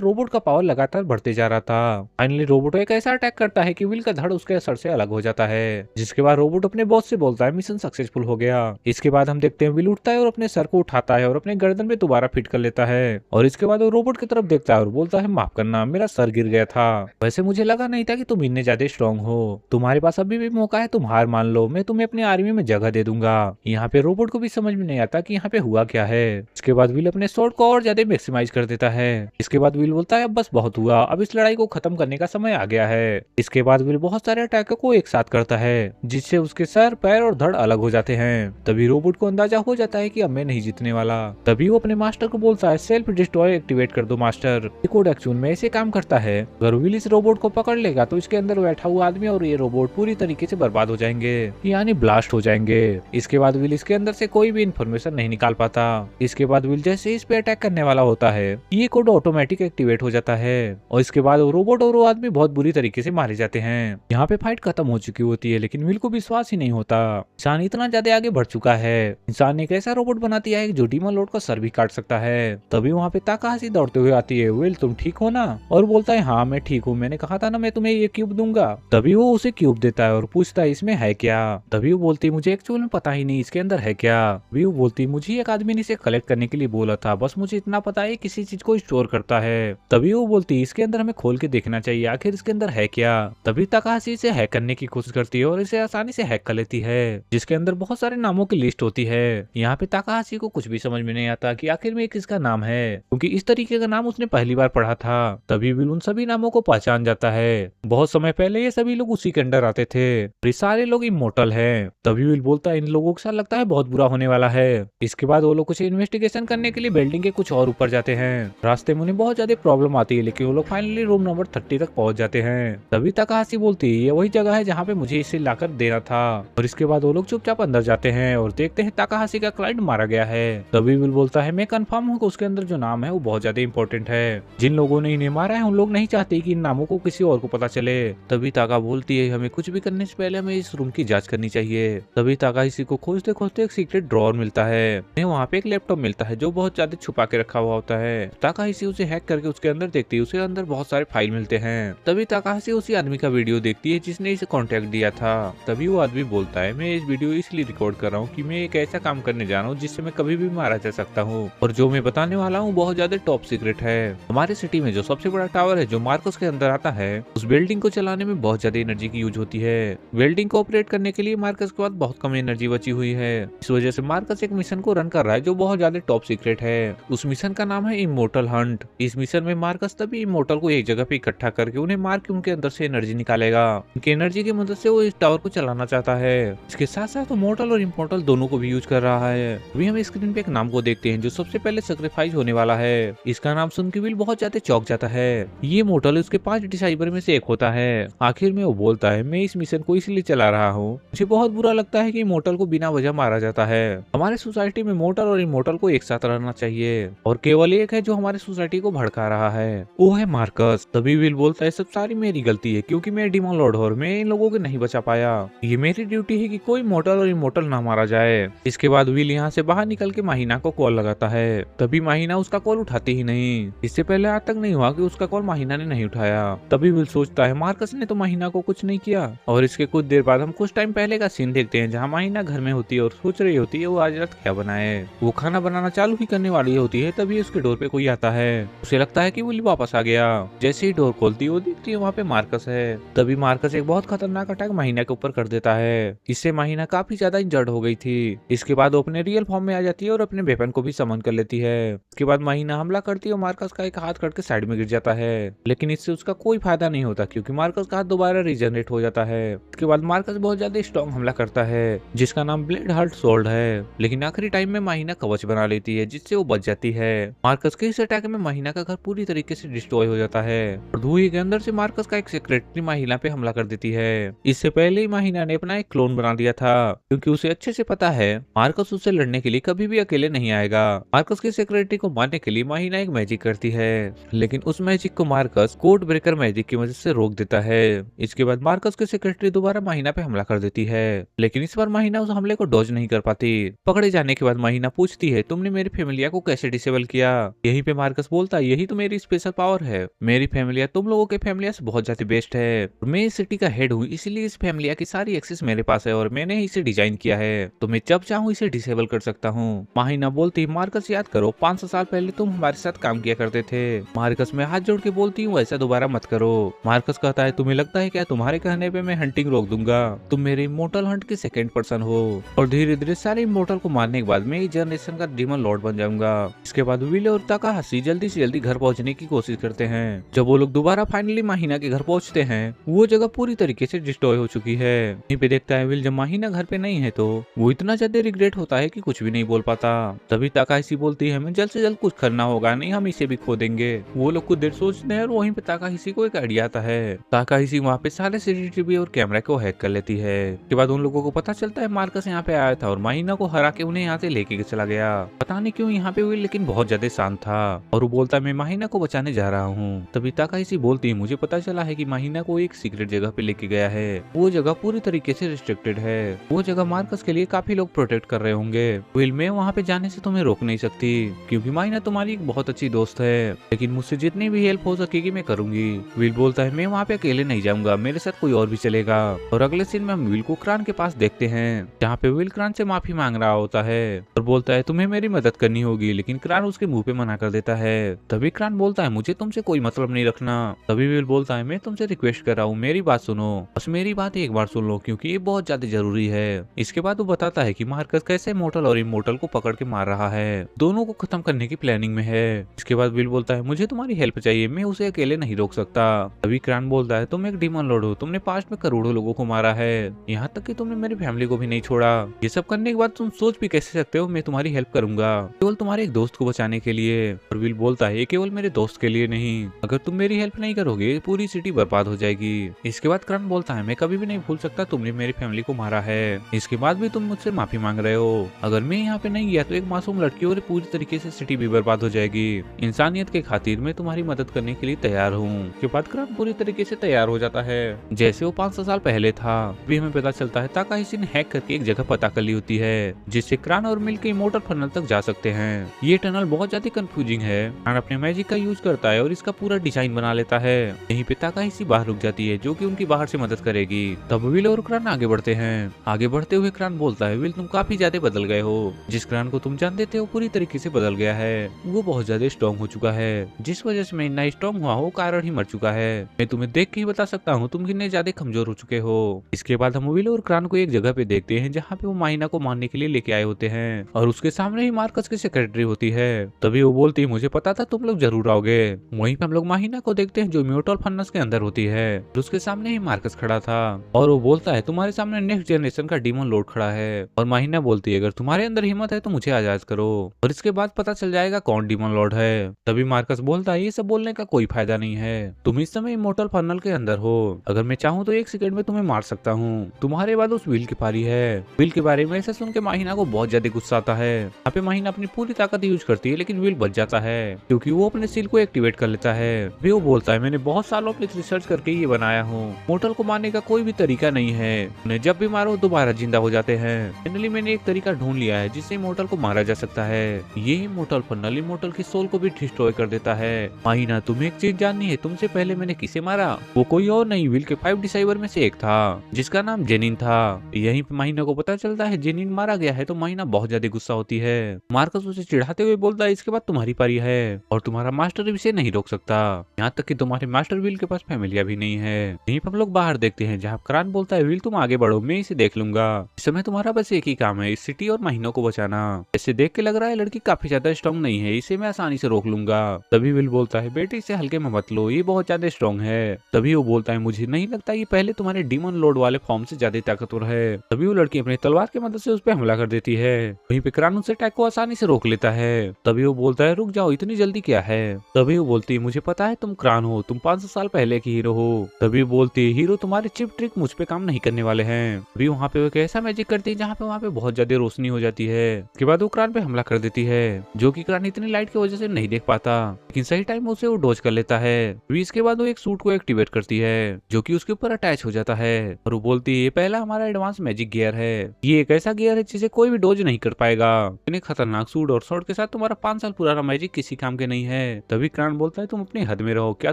रोबोट का पावर लगातार बढ़ते जा रहा था। फाइनली रोबोट एक ऐसा अटैक करता है कि विल का धड़ उसके सर से अलग हो जाता है, जिसके बाद रोबोट अपने बॉस से बोलता है मिशन सक्सेसफुल हो गया। इसके बाद हम देखते हैं विल उठता है और अपने सर को उठाता है और अपने गर्दन में दोबारा फिट कर लेता है और इसके बाद वो रोबोट की तरफ देखता है और बोलता है माफ करना, मेरा सर गिर गया था। वैसे मुझे लगा नहीं था कि तुम इतने ज्यादा स्ट्रॉन्ग हो, तुम्हारे पास अभी भी मौका है, तुम हार मान लो, मैं तुम्हें अपनी आर्मी में जगह दे दूंगा। यहाँ पे रोबोट को भी समझ में नहीं आता कि यहाँ पे हुआ क्या है। इसके बाद विल अपने स्वॉर्ड को और ज्यादा मैक्सिमाइज कर देता है। इसके बाद विल बोलता है अब बस बहुत हुआ, अब इस लड़ाई को खत्म करने का समय आ गया है। इसके बाद विल बहुत सारे अटैकों को एक साथ करता है जिससे उसके सर, पैर और धड़ अलग हो जाते हैं। तभी रोबोट को अंदाजा हो जाता है कि अब मैं नहीं जीतने वाला। तभी वो अपने मास्टर को बोलता है सेल्फ डिस्ट्रॉय एक्टिवेट कर दो मास्टर। कोड एक्चुअल में ऐसे काम करता है, अगर विल इस रोबोट को पकड़ लेगा तो इसके अंदर बैठा हुआ आदमी और ये रोबोट पूरी तरीके से बर्बाद हो जाएंगे, यानी ब्लास्ट हो जाएंगे। इसके बाद विल इसके अंदर से कोई भी इंफॉर्मेशन नहीं निकाल पाता। इसके बाद विल जैसे इस पे अटैक करने वाला होता है ये कोड ऑटोमेटिक एक्टिवेट हो जाता है और इसके बाद वो रोबोट और वो आदमी बहुत बुरी तरीके से मारे जाते हैं। यहाँ पे फाइट खत्म हो चुकी होती है लेकिन विल को विश्वास ही नहीं होता, इंसान इतना ज्यादा आगे बढ़ चुका है। इंसान ने एक ऐसा रोबोट बना दिया है जो डीमन लॉर्ड का सर भी काट सकता है। तभी वहाँ पे ताकाहाशी दौड़ते हुए आती है, विल तुम ठीक हो ना? और बोलता है हाँ मैं ठीक हूँ, मैंने कहा था ना मैं तुम्हें ये क्यूब दूंगा। तभी वो उसे क्यूब देता है और पूछता है इसमें है क्या? तभी वो बोलती है मुझे एक्चुअल में पता ही नहीं इसके अंदर है क्या। तभी वो बोलती है मुझे एक आदमी ने इसे कलेक्ट करने के लिए बोला था, बस मुझे इतना पता है किसी चीज को स्टोर करता है। तभी वो बोलती है इसके अंदर हमें खोल के देखना चाहिए आखिर इसके अंदर है क्या। तभी ताकाहाशी इसे हैक करने की कोशिश करती है और इसे आसानी से हैक कर लेती है जिसके अंदर बहुत सारे नामों की लिस्ट होती है। यहाँ पे ताकाहाशी को कुछ भी समझ में नहीं आता कि आखिर में किसका नाम है, क्योंकि इस तरीके का नाम उसने पहली बार पढ़ा था। तभी विल उन सभी नामों को पहचान जाता है। बहुत समय पहले ये सभी लोग उसी के अंडर आते थे, ये सारे लोग इमोर्टल हैं। तभी विल बोलता है इन लोगों के साथ लगता है बहुत बुरा होने वाला है। इसके बाद वो लोग कुछ इन्वेस्टिगेशन करने के लिए बिल्डिंग के कुछ और ऊपर जाते हैं। रास्ते में उन्हें बहुत ज्यादा प्रॉब्लम आती है लेकिन वो लोग फाइनली रूम नंबर 30 तक पहुंच जाते हैं। तभी ताकाहाशी बोलती है ये वही जगह है जहाँ पे मुझे इसे लाकर देना था। और इसके बाद वो लोग चुपचाप अंदर जाते हैं और देखते हैं ताकाहाशी का क्लाइंट मारा गया है। तभी विल बोलता है मैं कंफर्म हूँ कि उसके अंदर जो नाम है वो बहुत ज्यादा इंपॉर्टेंट है, जिन लोगों ने इन्हें मारा है उन लोग नहीं चाहते कि इन नामों को किसी और को पता चले। तभी ताका बोलती है हमें कुछ भी करने से पहले हमें इस रूम की जांच करनी चाहिए। तभी ताकाहाशी को खोजते खोजते एक सीक्रेट ड्रॉअर मिलता है, उन्हें वहाँ पे एक लैपटॉप मिलता है जो बहुत ज्यादा छुपा के रखा हुआ होता है। ताकाहाशी उसे हैक करके उसके अंदर देखती है, उसके अंदर बहुत सारे फाइल मिलते हैं। तभी ताकाहाशी ताकाहाशी उसी आदमी का वीडियो देखती है जिसने इसे कांटेक्ट दिया था। तभी वो आदमी बोलता है, मैं इस वीडियो इसलिए रिकॉर्ड कर रहा हूँ कि मैं एक ऐसा काम करने जा रहा हूँ जिससे मैं कभी भी मारा जा सकता हूँ, और जो मैं बताने वाला हूँ बहुत ज्यादा टॉप सीक्रेट है। हमारे सिटी में जो सबसे बड़ा टावर है जो मार्कस के अंदर आता है, उस बिल्डिंग को चलाने में बहुत ज्यादा एनर्जी की यूज होती है। बिल्डिंग को ऑपरेट करने के लिए मार्कस के पास बहुत कम एनर्जी बची हुई है। इस वजह से मार्कस एक मिशन को रन कर रहा है जो बहुत ज्यादा टॉप सीक्रेट है। उस मिशन का नाम है इमोर्टल हंट। इस मिशन में मार्कस तभी इमोर्टल को एक जगह पे इकट्ठा करके उन्हें मार के उनके अंदर से एनर्जी निकालेगा। उनकी एनर्जी की मदद से वो इस टावर को चलाना चाहता है। इसके साथ साथ वो मोर्टल और इमोर्टल दोनों को भी यूज कर रहा है। अभी हम स्क्रीन पे एक नाम को देखते हैं जो सबसे पहले सेक्रीफाइस होने वाला है। इसका नाम सुन के विल बहुत ज्यादा चौंक जाता है। ये मोर्टल उसके 5 डिसाइबर में से एक होता है। आखिर में वो बोलता है, मैं इस मिशन को इसलिए चला रहा हूँ, मुझे बहुत बुरा लगता है कि इमोर्टल को बिना वजह मारा जाता है। हमारे सोसाइटी में मोर्टल और इमोर्टल को एक साथ रहना चाहिए, और केवल एक है जो हमारे सोसाइटी को भड़का रहा है, वो है मार्कस। तभी विल बोलता है, सब सारी मेरी गलती है क्योंकि मैं डीमन लॉर्ड और मैं इन लोगों को नहीं बचा पाया। ये मेरी ड्यूटी है कि कोई मोर्टल और इमोर्टल ना मारा जाए। इसके बाद विल यहाँ से बाहर निकल के माहिना को कॉल लगाता है। तभी माहिना उसका कॉल उठाती ही नहीं। इससे पहले आज तक नहीं हुआ कि उसका कॉल माहिना ने नहीं उठाया। तभी विल सोचता है, मार्कस ने तो माहिना को कुछ नहीं किया। और इसके कुछ देर बाद हम कुछ टाइम पहले का सीन देखते हैं जहाँ माहिना घर में होती है और सोच रही होती है वो आज रात क्या बनाए। वो खाना बनाना चालू ही करने वाली होती है, तभी उसके डोर पे कोई आता है। उसे लगता है कि विल वापस आ गया। जैसे ही डोर खोलती है वो देखती है वहाँ पे मार्कस है। तभी मार्कस एक बहुत खतरनाक अटैक माहिना के ऊपर कर देता है। इससे माहिना काफी ज्यादा इंजर्ड हो गई थी। इसके बाद वो अपने रियल फॉर्म में आ जाती है और अपने वेपन को भी समन कर लेती है। इसके बाद माहिना हमला करती है और मार्कस का एक हाथ कट के साइड में गिर जाता है, लेकिन इससे उसका कोई फायदा नहीं होता क्योंकि मार्कस का हाथ दोबारा रिजनरेट हो जाता है। इसके बाद मार्कस बहुत ज्यादा स्ट्रॉन्ग हमला करता है जिसका नाम ब्लेड हार्ट सोल्ड है, लेकिन आखिरी टाइम में माहिना कवच बना लेती है जिससे वो बच जाती है। मार्कस के इस अटैक में माहिना का घर पूरी तरीके से डिस्ट्रॉय हो जाता है और धुएं के अंदर से मार्कस का एक सेक्रेटरी माहिना पे हमला कर देती है। इससे पहले ही माहिना ने अपना एक क्लोन बना दिया था क्योंकि उसे अच्छे से पता है मार्कस उससे लड़ने के लिए कभी भी अकेले नहीं आएगा। मार्कस के सेक्रेटरी को मारने के लिए माहिना एक मैजिक करती है, लेकिन उस मैजिक को मार्कस कोड ब्रेकर मैजिक की मदद से रोक देता है। इसके बाद मार्कस के सेक्रेटरी दोबारा माहिना पे हमला कर देती है, लेकिन इस बार माहिना उस हमले को डॉज नहीं कर पाती। पकड़े जाने के बाद माहिना पूछती है, तुमने मेरी फैमिलिया को कैसे डिसेबल किया? यहीं पे मार्कस बोलता है, यही तो मेरी स्पेशल पावर है। मेरी फैमिलिया तुम लोगों के फैमिलिया से बहुत ज्यादा बेस्ट है। मैं इस सिटी का हेड हूँ, इसीलिए इस फैमिलिया की सारी एक्सेस मेरे पास है और मैंने इसे डिजाइन किया है, तो मैं जब चाहूँ इसे डिसेबल कर सकता हूँ। माहिना बोलती, मार्कस याद करो 500 साल पहले तुम हमारे साथ काम किया करते थे। मार्कस में हाथ जोड़ के बोलती हूँ, ऐसा दोबारा मत करो। मार्कस कहता है, तुम्हें लगता है क्या तुम्हारे कहने पे मैं हंटिंग रोक दूंगा? तुम मेरे इमोर्टल हंट के सेकंड पर्सन हो और धीरे धीरे सारे इमोर्टल को मारने के बाद मैं इस जनरेशन का डीमन लॉर्ड बन जाऊंगा। इसके बाद विल और ताकाहाशी जल्दी से जल्दी घर पहुंचने की कोशिश करते हैं। जब वो लोग दोबारा फाइनली माहिना के घर पहुंचते हैं, वो जगह पूरी तरीके से डिस्ट्रॉय हो चुकी है। यहीं पे देखता है विल जब माहिना घर पे नहीं है तो वो इतना ज्यादा रिग्रेट होता है कि कुछ भी नहीं बोल पाता। तभी ताकाहाशी बोलती है, हमें जल्द से जल्द कुछ करना होगा, नहीं हम इसे भी खो देंगे। वो लोग कुछ देर सोचते हैं और वहीं पे ताकाहाशी को एक आइडिया आता है। ताकाहाशी वहाँ पे सारे सीसीटीवी और कैमरा को हैक कर लेती है। उसके बाद उन लोगों को पता चलता है मार्कस यहाँ पे आया था और माहिना को हरा के उन्हें यहाँ से लेके चला गया। पता नहीं क्यों यहाँ पे विल लेकिन बहुत ज्यादा शांत था और वो बोलता है, मैं माहिना को बचाने जा रहा हूँ। तभी ताकाहाशी बोलती है, मुझे पता चला है कि माहिना को एक सीक्रेट जगह पे लेके गया है। वो जगह पूरी तरीके से रिस्ट्रिक्टेड है। वो जगह मार्कस के लिए काफी लोग प्रोटेक्ट कर रहे होंगे। विल, मैं वहाँ पे जाने से तुम्हें रोक नहीं सकती क्योंकि माहिना तुम्हारी एक बहुत अच्छी दोस्त है, लेकिन मुझसे जितनी भी हेल्प हो सकेगी मैं करूंगी। विल बोलता है, मैं वहाँ पे अकेले नहीं जाऊंगा, मेरे साथ कोई और भी चलेगा। और अगले सीन में हम विल को क्रान के पास देखते हैं जहाँ पे विल क्रान से माफी मांग रहा होता है और बोलता है, तुम्हें मेरी मदद करनी होगी, लेकिन क्रान उसके मुंह पे मना कर देता है। तभी क्रान बोलता है, मुझे तुमसे कोई मतलब नहीं रखना। तभी विल बोलता है, मैं तुमसे रिक्वेस्ट कर रहा हूँ, मेरी बात सुनो, बस मेरी बात एक बार सुन लो क्योंकि ये बहुत ज्यादा जरूरी है। इसके बाद वो बताता है कि मार्कस कैसे मोर्टल और इमोर्टल को पकड़ के मार रहा है, दोनों को खत्म करने की प्लानिंग में है। इसके बाद विल बोलता है, मुझे तुम्हारी हेल्प चाहिए, मैं उसे अकेले नहीं रोक सकता। तभी क्रान बोलता है, तुम एक डीमन लॉर्ड हो, तुमने पास्ट में करोड़ों लोगों को मारा है, यहाँ तक कि तुमने मेरी फैमिली को भी नहीं छोड़ा। ये सब करने के बाद तुम सोच भी कैसे सकते हो मैं तुम्हारी हेल्प करूंगा केवल तुम्हारे एक दोस्त को बचाने के लिए? और विल बोलता है, ये केवल मेरे दोस्त के लिए नहीं, अगर तुम मेरी हेल्प नहीं करोगे पूरी सिटी बर्बाद हो जाएगी। इसके बाद क्रान बोलता है, मैं कभी भी नहीं भूल सकता तुमने मेरी फैमिली को मारा है, इसके बाद भी तुम मुझसे माफी मांग रहे हो। अगर मैं यहाँ पे नहीं गया तो एक मासूम लड़की और पूरी तरीके से सिटी भी बर्बाद हो जाएगी। इंसानियत के खातिर मैं तुम्हारी मदद करने के लिए तैयार हूँ। इसके बाद क्रान पूरी तरीके से तैयार हो जाता है जैसे वो 500 साल पहले था। भी हमें पता चलता है ताकाहाशी ने हैक करके एक जगह पता कर ली होती है जिससे क्रान और मिल के इमोर्टल फनल तक जा सकते हैं। ये टनल बहुत ज्यादा कंफ्यूजिंग है। क्रान अपने मैजिक का यूज करता है और इसका पूरा डिजाइन बना लेता है। यहीं पे पिता का हिस्सी बाहर रुक जाती है जो कि उनकी बाहर से मदद करेगी। तब विल और क्रान आगे बढ़ते हैं। आगे बढ़ते हुए क्रान बोलता है, विल तुम काफी ज्यादा बदल गए हो। जिस क्रान को तुम जानते थे वो पूरी तरीके से बदल गया है। वो बहुत ज्यादा स्ट्रॉन्ग हो चुका है। जिस वजह से मैं इतना स्ट्रॉन्ग हुआ हूँ कारण ही मर चुका है। मैं तुम्हें देख के ही बता सकता हूँ तुम कितने ज्यादा कमजोर हो चुके हो। इसके बाद हम विल और क्रान को एक जगह पे देखते हैं जहाँ पे वो माइना को मारने के लिए लेके आए होते हैं और उसके सामने ही मार्कस की सेक्रेटरी होती है। तभी वो बोलती है, मुझे पता था तुम लोग जरूर आओगे। वहीं पे हम लोग माहिना को देखते हैं जो म्यूटल फन्नस के अंदर होती है। उसके सामने ही मार्कस खड़ा था और वो बोलता है, तुम्हारे सामने नेक्स्ट जनरेशन का डीमन लॉर्ड खड़ा है। और माहिना बोलती है, अगर तुम्हारे अंदर हिम्मत है तो मुझे आजाद करो और इसके बाद पता चल जाएगा कौन डीमन लॉर्ड है। तभी मार्कस बोलता है, ये सब बोलने का कोई फायदा नहीं है। तुम इस समय इमोर्टल फन्नल के अंदर हो। अगर मैं चाहूँ तो 1 सेकंड में तुम्हें मार सकता हूँ। तुम्हारे बाद उस विल की पारी है। विल के बारे में ऐसा सुन के माहिना को बहुत ज्यादा गुस्सा आता है। यहाँ पे माहिना अपनी पूरी ताकत यूज करती है लेकिन विल बच जाता है क्योंकि वो अपने सील को एक्टिवेट कर लेता है। भी वो बोलता है, मैंने बहुत सालों अपनी रिसर्च करके ये बनाया हूँ। मोर्टल को मारने का कोई भी तरीका नहीं है। उन्हें जब भी मारो दोबारा जिंदा हो जाते हैं। फाइनली मैंने एक तरीका ढूंढ लिया है जिससे मोर्टल को मारा जा सकता है। ये इमोर्टल फन्नल इमोर्टल की सोल को भी डिस्ट्रॉय कर देता है। माहिना, तुम्हें एक चीज जाननी है, तुमसे पहले मैंने किसे मारा? वो कोई और नहीं, विल के 5 डिसाइवर में से एक था जिसका नाम जेनिन था। यहीं पे माहिना को पता चलता है जेनिन मारा गया है तो माहिना बहुत ज्यादा गुस्सा होती है। मार्कस उसे चिढ़ाते हुए बोलता है, इसके बाद तुम्हारी पारी है और तुम्हारा मास्टर इसे नहीं रोक सकता। यहाँ तक कि तुम्हारे मास्टर विल के पास फैमिलिया भी नहीं है। यहीं पर हम लोग बाहर देखते हैं जहाँ क्रान बोलता है, विल तुम आगे बढ़ो, मैं इसे देख लूंगा। इस समय तुम्हारा बस एक ही काम है, इस सिटी और महीनों को बचाना। इसे देख के लग रहा है लड़की काफी ज्यादा स्ट्रॉन्ग नहीं है, इसे मैं आसानी से रोक लूंगा। तभी विल बोलता है, बेटे इसे हल्के में मत लो, ये बहुत ज्यादा स्ट्रॉन्ग है। तभी वो बोलता है, मुझे नहीं लगता ये पहले तुम्हारे डीमन लॉर्ड वाले फॉर्म से ज्यादा ताकतवर है। तभी वो लड़की अपनी तलवार की मदद से उस पर हमला कर देती है। वहीं पे क्रान उस अटैक को आसानी से रोक लेता है। तभी वो बोलता है, रुक जाओ, इतनी जल्दी क्या है? तभी वो बोलती है, मुझे पता है तुम क्रान हो, तुम 500 साल पहले की हीरो हो। तभी वो बोलती है, हीरो तुम्हारे चिप ट्रिक मुझ पे काम नहीं करने वाले हैं। अभी वहाँ पे वो एक ऐसा मैजिक करती है जहाँ पे वहाँ पे बहुत ज्यादा रोशनी हो जाती है। उसके बाद वो क्रान पे हमला कर देती है जो कि क्रान इतनी लाइट की वजह से नहीं देख पाता, लेकिन सही टाइम उसे वो डॉज कर लेता है। अभी इसके बाद वो एक सूट को एक्टिवेट करती है जो कि उसके ऊपर अटैच हो जाता है और वो बोलती है, ये पहला हमारा एडवांस मैजिक गियर है। ये एक ऐसा गियर है जिसे कोई भी डॉज नहीं कर पाएगा। इतने खतरनाक सूट और शॉर्ट के साथ तुम्हारा 5 साल पुराना मैजिक किसी काम के नहीं है। तभी क्रान बोलता है, तुम अपनी हद में रहो, क्या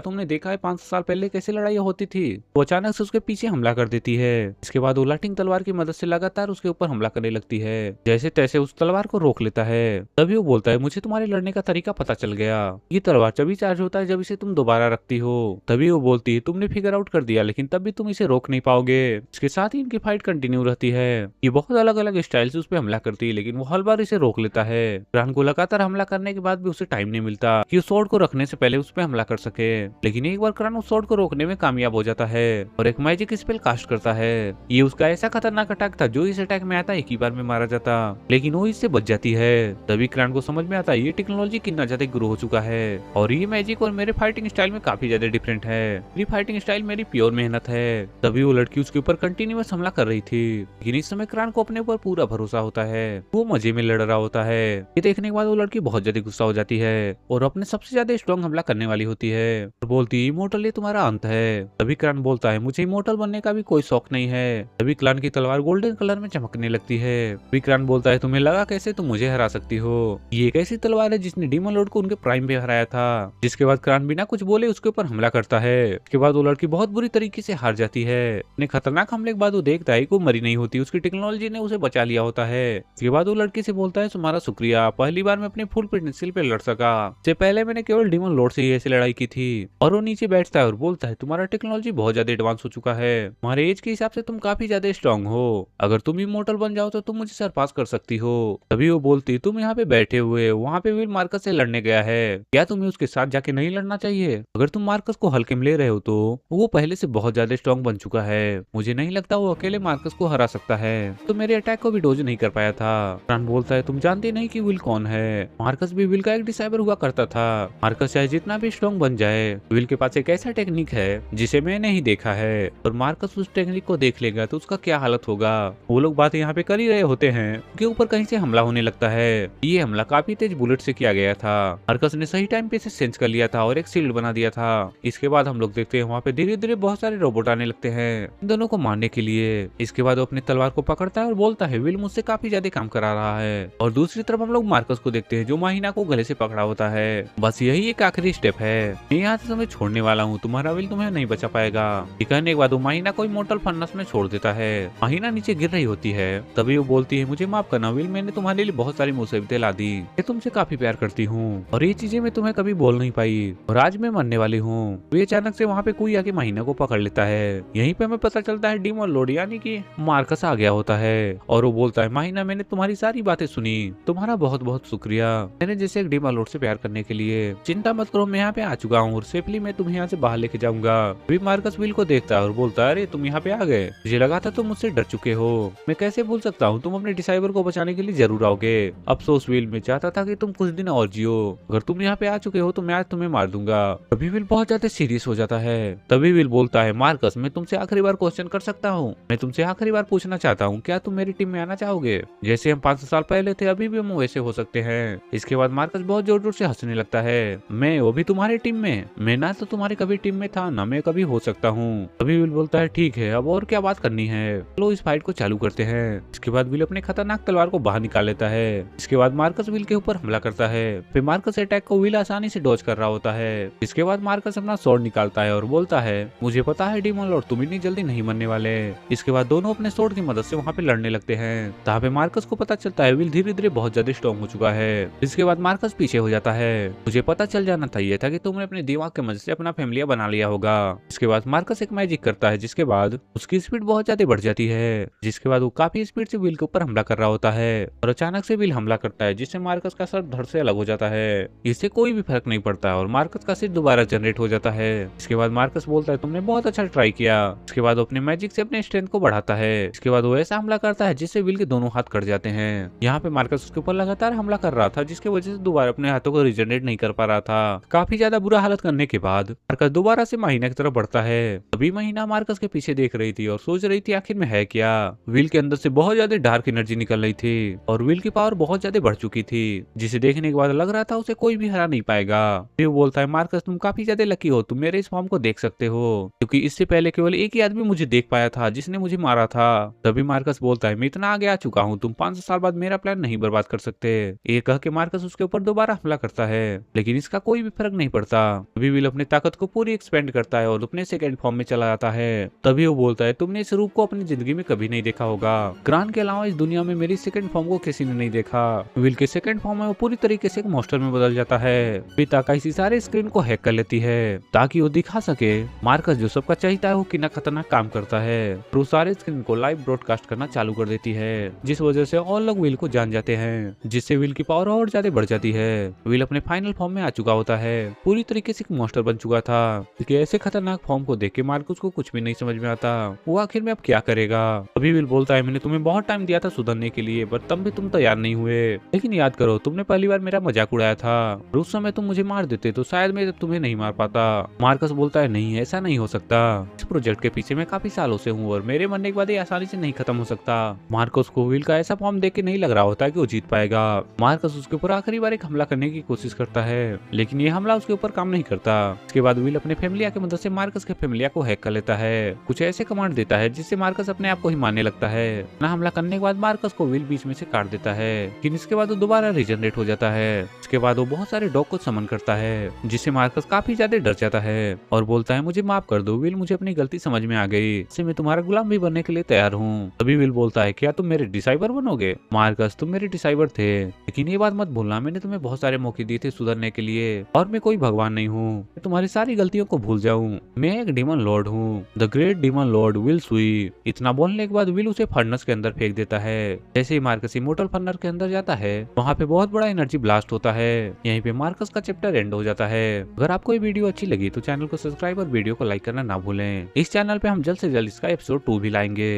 तुमने देखा है 500 साल पहले कैसे लड़ाई होती थी? वो अचानक से उसके पीछे हमला कर देती है। इसके बाद वो लाटिंग तलवार की मदद से लगातार उसके ऊपर हमला करने लगती है। जैसे तैसे उस तलवार को रोक लेता है। तभी वो बोलता है, मुझे तुम्हारे लड़ने का तरीका पता चल गया। ये तलवार तभी चार्ज होता है जब इसे तुम दोबारा रखती हो। तभी वो बोलती है, तुमने फिगर आउट कर दिया लेकिन तब भी तुम इसे रोक नहीं पाओगे। इसके साथ ही इनकी फाइट कंटिन्यू रहती है। ये बहुत अलग अलग स्टाइल से उस पर हमला करती है लेकिन वो हर बार इसे रोक लेता है। क्रान को लगातार हमला करने के बाद भी उसे टाइम नहीं मिलता कि उस स्वॉर्ड को रखने से पहले उस पर हमला कर सके। लेकिन एक बार क्रान उस स्वॉर्ड को रोकने में कामयाब हो जाता है और एक मैजिक स्पेल कास्ट करता है। ये उसका ऐसा खतरनाक अटैक था जो इस अटैक में आता एक ही बार में मारा जाता, लेकिन वो इससे बच जाती है। तभी क्रान को समझ में आता है ये टेक्नोलॉजी कितना ज्यादा ग्रो हो चुका है और ये मैजिक और मेरे फाइटिंग स्टाइल में काफी ज्यादा डिफरेंट है। मेरी फाइटिंग स्टाइल मेरी प्योर मेहनत है। तभी वो लड़की उसके ऊपर कंटिन्यूअस हमला कर रही थी, लेकिन इस समय क्रान को अपने ऊपर पूरा भरोसा होता है। वो मजे में लड़ रहा होता है। ये देखने के बाद वो लड़की बहुत ज्यादा गुस्सा हो जाती है और अपने सबसे ज्यादा स्ट्रॉन्ग हमला करने वाली होती है और बोलती है, इमोर्टल ये तुम्हारा अंत है। तभी क्रान बोलता है, मुझे इमोर्टल बनने का भी कोई शौक नहीं है। तभी क्रान की तलवार गोल्डन कलर में चमकने लगती है। तभी क्रान बोलता है, तुम्हें लगा कैसे तुम मुझे हरा सकती हो? ये एक ऐसी तलवार है जिसने डीमन लॉर्ड को उनके प्राइम पे हराया था। जिसके बाद क्रान बिना कुछ बोले उसके ऊपर हमला करता है। उसके बाद वो लड़की बहुत बुरी तरीके से हार जाती है। अपने खतरनाक हमले के बाद वो देखता है कि वो मरी नहीं होती, उसकी टेक्नोलॉजी ने उसे बचा लिया होता है। उसके बाद वो लड़की से बोलता है, तुम्हारा शुक्रिया, पहली बार मैं अपने फुल पोटेंशियल पे लड़ सका। इससे पहले मैंने केवल डीमन लॉर्ड से ही ऐसी लड़ाई की थी। और वो नीचे बैठता है और बोलता है, तुम्हारा टेक्नोलॉजी बहुत ज्यादा एडवांस हो चुका है, तुम्हारे एज के हिसाब से तुम काफी ज्यादा स्ट्रॉन्ग हो। अगर तुम इमोर्टल बन जाओ तो तुम मुझे सरपास कर सकती हो। तभी वो बोलती, तुम यहाँ पे बैठे हुए, वहाँ पे विल मार्कस से लड़ने गया है, क्या तुम्हें उसके साथ जाके नहीं लड़ना चाहिए? अगर तुम मार्कस को हल्के में ले रहे हो तो वो पहले से बहुत ज्यादा स्ट्रॉन्ग बन चुका है, मुझे नहीं लगता वो अकेले मार्कस को हरा सकता है, तो मेरे अटैक को भी डोज नहीं कर पाया था। क्रान बोलता है, तुम जानते नहीं कि विल कौन है? मार्कस भी विल का एक डिसाइबर हुआ करता था। मार्कस चाहे जितना भी स्ट्रॉन्ग बन जाए, विल के पास एक ऐसा टेक्निक है जिसे मैं नहीं देखा है और मार्कस उस टेक्निक को देख लेगा तो उसका क्या हालत होगा। वो लोग बातें यहाँ पे कर ही रहे होते हैं कि ऊपर कहीं से हमला होने लगता है। ये हमला काफी तेज बुलेट से किया गया था। मार्कस ने सही टाइम पे इसे सेंस कर लिया था और एक शील्ड बना दिया था। इसके बाद हम लोग देखते हैं वहाँ पे धीरे धीरे बहुत सारे रोबोट आने लगते हैं इन दोनों को मारने के लिए। इसके बाद वो अपनी तलवार को पकड़ता है और बोलता है, विल मुझसे काफी ज्यादा काम करा रहा है। और दूसरी तरफ हम लोग मार्कस को देखते हैं जो माहिना को गले से पकड़ा होता है। बस यही एक आखिरी स्टेप है, मैं यहाँ से तुम्हें छोड़ने वाला हूँ। हूँ, तुम्हारा विल तुम्हें नहीं बचा पाएगा। ये कहने के बाद वो माहिना को इमोर्टल फर्नेस में छोड़ देता है। माहिना नीचे गिर रही होती है, तभी वो बोलती है मुझे माफ करना विल, मैंने तुम्हारे लिए बहुत सारी मुसीबतें ला दी। मैं तुमसे काफी प्यार करती हूँ और ये चीजें मैं तुम्हें कभी बोल नहीं पाई और आज मैं मरने वाली हूँ। वे अचानक से वहाँ पे कोई आके माहिना को पकड़ लेता है। यहीं पे हमें पता चलता है डीमन लॉर्ड यानी कि मार्कस आ गया होता है और वो बोलता है माहिना मैंने तुम्हारी सारी बातें सुनी, तुम्हारा बहुत बहुत शुक्रिया मैंने जैसे एक डीमन लॉर्ड से प्यार करने के लिए। चिंता मत करो, मैं यहाँ पे आ चुका हूँ और सेफली मैं तुम्हें यहाँ से बाहर लेके जाऊंगा। अभी मार्कस विल को देखता है और बोलता है अरे तुम यहाँ पे आ गए, मुझे लगा था तुम मुझसे डर चुके हो। मैं कैसे भूल सकता हूँ, तुम अपने डिसाइबर को बचाने के लिए जरूर आओगे। अफसोस विल, मैं चाहता था कि तुम कुछ दिन और जियो, अगर तुम यहाँ पे आ चुके हो तो मैं आज तुम्हें मार दूंगा। तभी विल बहुत ज्यादा सीरियस हो जाता है। तभी विल बोलता है मार्कस मैं तुमसे आखिरी बार क्वेश्चन कर सकता हूँ, मैं तुमसे आखिरी बार पूछना चाहता हूँ क्या तुम मेरी टीम में आना चाहोगे? जैसे हम 500 साल पहले थे अभी भी हम वैसे हो सकते हैं। इसके बाद मार्कस बहुत जोर जोर से हंसने लगता है। मैं वो भी तुम्हारी टीम में? मैं ना तो तुम्हारी कभी टीम में था ना मैं कभी हो सकता हूँ। तभी विल बोलता है ठीक है अब और क्या बात करनी है, चलो इस फाइट को चालू करते हैं। इसके बाद विल अपने खतरनाक तलवार को बाहर निकाल लेता है। इसके बाद मार्कस विल के ऊपर हमला करता है। फिर मार्कस अटैक को विल आसानी से डॉज कर रहा होता है। इसके बाद मार्कस अपना स्वॉर्ड निकालता है और बोलता है मुझे पता है डीमन लॉर्ड तुम इतनी जल्दी नहीं मरने वाले। इसके बाद दोनों अपने स्वॉर्ड की मदद से वहाँ पे लड़ने लगते हैं। तहाँ पे मार्कस को पता चलता है विल धीरे धीरे बहुत ज्यादा स्ट्रॉन्ग हो चुका है। इसके बाद मार्कस पीछे हो जाता है। मुझे पता चल जाना चाहिए था कि तुमने अपने दिमाग के मदद से अपना फैमिलिया बना लिया होगा। इसके बाद मार्कस एक मैजिक करता है जिसके बाद उसकी स्पीड बहुत ज्यादा बढ़ जाती है। जिसके बाद वो काफी स्पीड से विल के ऊपर हमला कर रहा होता है और अचानक से विल हमला करता है जिससे मार्कस का सर धड़ से अलग हो जाता है। इससे कोई भी फर्क नहीं पड़ता और मार्कस का सिर दोबारा जनरेट हो जाता है। इसके बाद मार्कस बोलता है तुमने बहुत अच्छा ट्राई किया। इसके बाद वो अपने मैजिक से अपने स्ट्रेंथ को बढ़ाता है। इसके बाद वो ऐसा हमला करता है जिससे विल के दोनों हाथ कट जाते हैं। यहाँ पे मार्कस उसके ऊपर लगातार हमला कर रहा था जिसकी वजह से दोबारा अपने हाथों को रिजनरेट नहीं कर पा रहा था। काफी ज्यादा बुरा हालत करने के बाद मार्कस दोबारा से महीना की तरफ बढ़ता है। अभी महीना मार्कस के पीछे देख रही थी और सोच रही थी आखिर में है क्या। विल के अंदर से बहुत ज्यादा डार्क एनर्जी निकल रही थी और विल की पावर बहुत ज्यादा बढ़ चुकी थी जिसे देखने के बाद लग रहा था उसे कोई भी हरा नहीं पाएगा। फिर वो बोलता है मार्कस तुम काफी ज्यादा लकी हो, तुम मेरे इस फॉर्म को देख सकते हो क्योंकि इससे पहले केवल एक ही आदमी मुझे देख पाया था जिसने मुझे मारा था। तभी मार्कस बोलता है मैं इतना आगे आ चुका हूँ, तुम 500 साल बाद मेरा प्लान नहीं बर्बाद कर सकते। ये कह के मार्कस उसके ऊपर दोबारा हमला करता है लेकिन इसका कोई भी फर्क नहीं पड़ता। तभी विल अपनी ताकत को पूरी एक्सपेंड करता है और अपने सेकंड फॉर्म में चला जाता है। तभी वो बोलता है तुमने इस रूप को अपनी जिंदगी में कभी नहीं देखा होगा, ग्रान के अलावा इस दुनिया में मेरी सेकंड फॉर्म को किसी ने नहीं देखा। विल के सेकंड फॉर्म में वो पूरी तरीके से एक मॉन्स्टर में बदल जाता है। पिता इसी सारे स्क्रीन को हैक कर लेती है ताकि वो दिखा सके मार्कस जो सबका चाहता है वो कितना खतरनाक काम करता है। वो सारे स्क्रीन को लाइव ब्रॉडकास्ट करना चालू कर देती है जिस वजह से और लोग विल को जान जाते हैं जिससे विल की पावर और ज्यादा बढ़ जाती है। विल अपने फाइनल फॉर्म में आ चुका होता है, पूरी तरीके से एक मॉन्स्टर बन चुका था। इसके ऐसे खतरनाक फॉर्म को देख के मार्कस को कुछ भी नहीं समझ में आता, वो आखिर में अब क्या करेगा। अभी विल बोलता है मैंने तुम्हें बहुत टाइम दिया था सुधरने के लिए पर तब भी तुम तैयार नहीं हुए, लेकिन याद करो तुमने पहली बार मेरा मजाक उड़ाया था और उस समय तुम मुझे मार देते तो शायद मैं तुम्हें नहीं मार पाता। मार्कस बोलता है नहीं ऐसा नहीं हो सकता, इस प्रोजेक्ट के पीछे मैं काफी सालों से हूँ और मेरे मरने के बाद ये आसानी से नहीं खत्म हो सकता। मार्कस को विल का ऐसा फॉर्म देख के नहीं लग रहा होता कि वो जीत पाएगा। मार्कस उसके ऊपर आखिरी बार एक हमला करने की कोशिश करता है लेकिन ये हमला उसके ऊपर काम नहीं करता। इसके बाद विल अपने फैमिलिया की मदद से मार्कस के फैमिलिया को हैक कर लेता है, कुछ ऐसे कमांड देता है जिससे मार्कस अपने आप को ही मानने लगता है। ना हमला करने के बाद मार्कस को विल बीच में से काट देता है लेकिन इसके बाद वो दोबारा रिजनरेट हो जाता है। इसके बाद वो बहुत सारे डॉग को समन करता है जिससे मार्कस काफी ज्यादा डर जाता है और बोलता है मुझे माफ कर दो विल, मुझे अपनी गलती समझ में आ गई, इससे मैं तुम्हारा गुलाम भी बनने के लिए तैयार हूँ। तभी विल बोलता है क्या तुम मेरे डिसाइबर बनोगे? मार्कस तुम मेरे डिसाइबर थे लेकिन ये बात मत भूलना मैंने तुम्हें बहुत सारे मौके दिए थे सुधरने के लिए और मैं कोई भगवान नहीं हूँ मैं तुम्हारी सारी गलतियों को भूल जाऊँ, मैं एक डीमन लॉर्ड हूँ, the great demon Lord will सुई। इतना बोलने के बाद विल उसे फर्नेस के अंदर फेंक देता है। जैसे ही मार्कस इमोर्टल फर्नेस के अंदर जाता है वहाँ पे बहुत बड़ा एनर्जी ब्लास्ट होता है। यहीं पे मार्कस का चैप्टर एंड हो जाता है। अगर आपको ये वीडियो अच्छी लगी तो चैनल को सब्सक्राइब और वीडियो को लाइक करना ना भूलें। इस चैनल पे हम जल्द से जल्द इसका एपिसोड 2 भी लाएंगे।